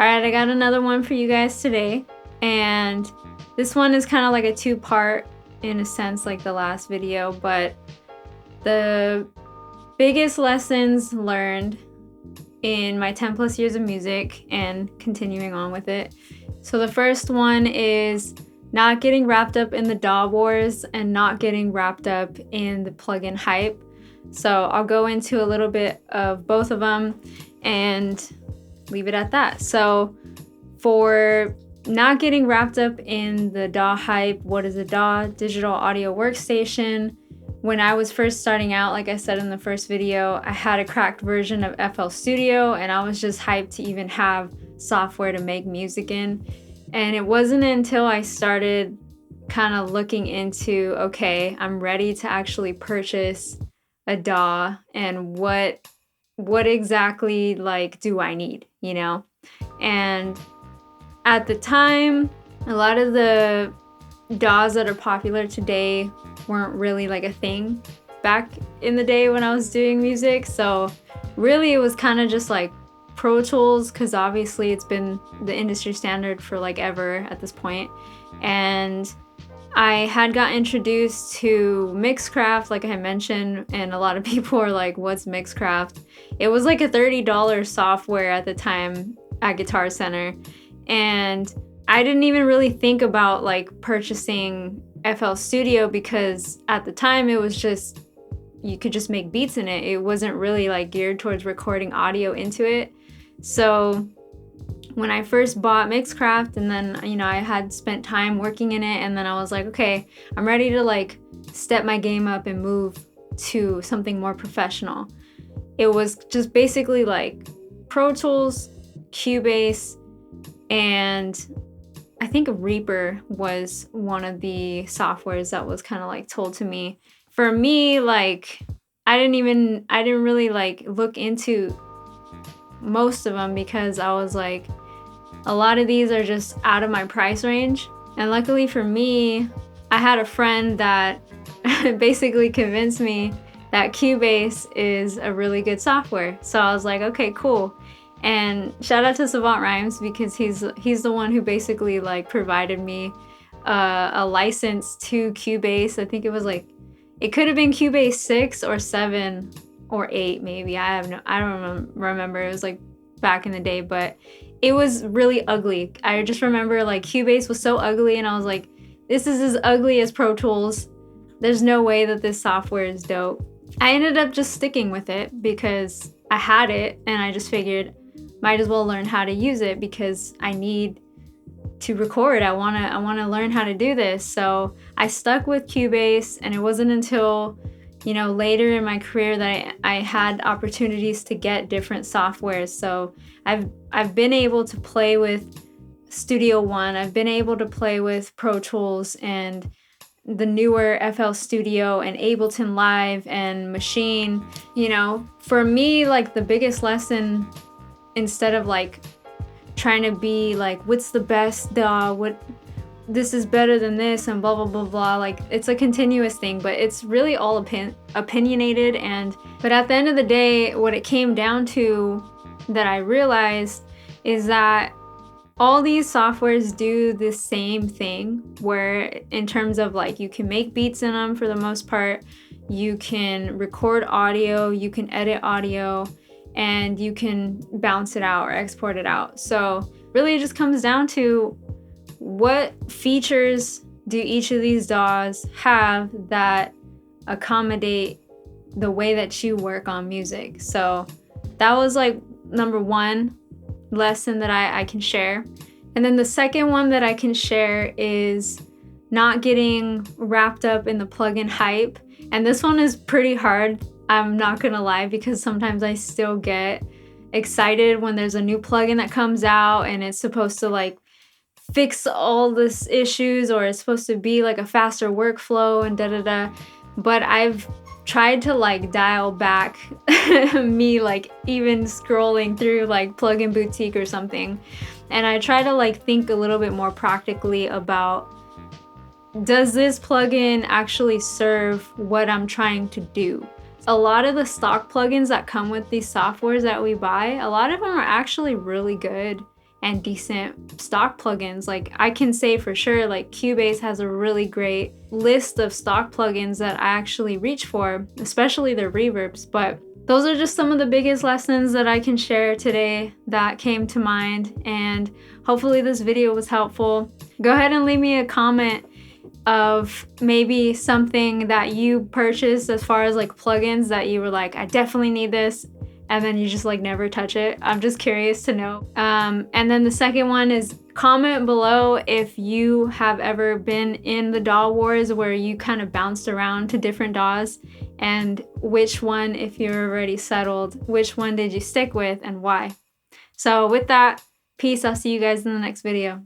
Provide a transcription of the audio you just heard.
Alright, I got another one for you guys today, and this one is kind of like a two-part in a sense, like the last video, but the biggest lessons learned in my 10 plus years of music and continuing on with it. So the first one is not getting wrapped up in the DAW wars and not getting wrapped up in the plugin hype. So I'll go into a little bit of both of them and leave it at that. So for not getting wrapped up in the DAW hype, what is a DAW? Digital audio workstation. When I was first starting out, like I said in the first video, I had a cracked version of FL Studio and I was just hyped to even have software to make music in. And it wasn't until I started kind of looking into, okay, I'm ready to actually purchase a DAW and what exactly like do I need, you know? And at the time, a lot of the DAWs that are popular today weren't really like a thing back in the day when I was doing music. So really it was kind of just like Pro Tools, because obviously it's been the industry standard for like ever at this point. And I had got introduced to Mixcraft, like I mentioned, and a lot of people are like, what's Mixcraft? It was like a $30 software at the time at Guitar Center. And I didn't even really think about like purchasing FL Studio because at the time it was just, you could just make beats in it. It wasn't really like geared towards recording audio into it. So when I first bought Mixcraft and then, you know, I had spent time working in it and then I was like, okay, I'm ready to like step my game up and move to something more professional. It was just basically like Pro Tools, Cubase, and I think Reaper was one of the softwares that was kind of like told to me. For me, like, I didn't really like look into most of them because I was like, a lot of these are just out of my price range. And luckily for me, I had a friend that basically convinced me that Cubase is a really good software. So I was like, okay, cool. And shout out to Savant Rhymes because he's the one who basically like provided me a license to Cubase. I think it was like, it could have been Cubase 6 or 7 or 8 maybe. I don't remember. It was like back in the day, but it was really ugly. I just remember like Cubase was so ugly and I was like, this is as ugly as Pro Tools. There's no way that this software is dope. I ended up just sticking with it because I had it and I just figured might as well learn how to use it because I need to record. I wanna learn how to do this. So I stuck with Cubase, and it wasn't until, you know, later in my career that I had opportunities to get different softwares. So I've been able to play with Studio One. I've been able to play with Pro Tools and the newer FL Studio and Ableton Live and Machine. You know, for me, like the biggest lesson, instead of like trying to be like, what's the best DAW, what this is better than this and blah blah blah blah, like it's a continuous thing, but it's really all opinionated. But at the end of the day, what it came down to that I realized is that all these softwares do the same thing, where in terms of like you can make beats in them for the most part, you can record audio, you can edit audio, and you can bounce it out or export it out. So really it just comes down to what features do each of these DAWs have that accommodate the way that you work on music. So that was like number one lesson that I can share. And then the second one that I can share is not getting wrapped up in the plugin hype. And this one is pretty hard, I'm not gonna lie, because sometimes I still get excited when there's a new plugin that comes out and it's supposed to like fix all this issues or it's supposed to be like a faster workflow and da-da-da. But I've tried to like dial back me like even scrolling through like Plugin Boutique or something. And I try to like think a little bit more practically about, does this plugin actually serve what I'm trying to do? A lot of the stock plugins that come with these softwares that we buy, a lot of them are actually really good and decent stock plugins. Like I can say for sure, like Cubase has a really great list of stock plugins that I actually reach for, especially their reverbs. But those are just some of the biggest lessons that I can share today that came to mind, and hopefully this video was helpful. Go ahead and leave me a comment of maybe something that you purchased as far as like plugins that you were like, I definitely need this, and then you just like never touch it. I'm just curious to know. And then the second one is comment below if you have ever been in the DAW wars where you kind of bounced around to different DAWs, and which one, if you're already settled, which one did you stick with and why? So with that, peace. I'll see you guys in the next video.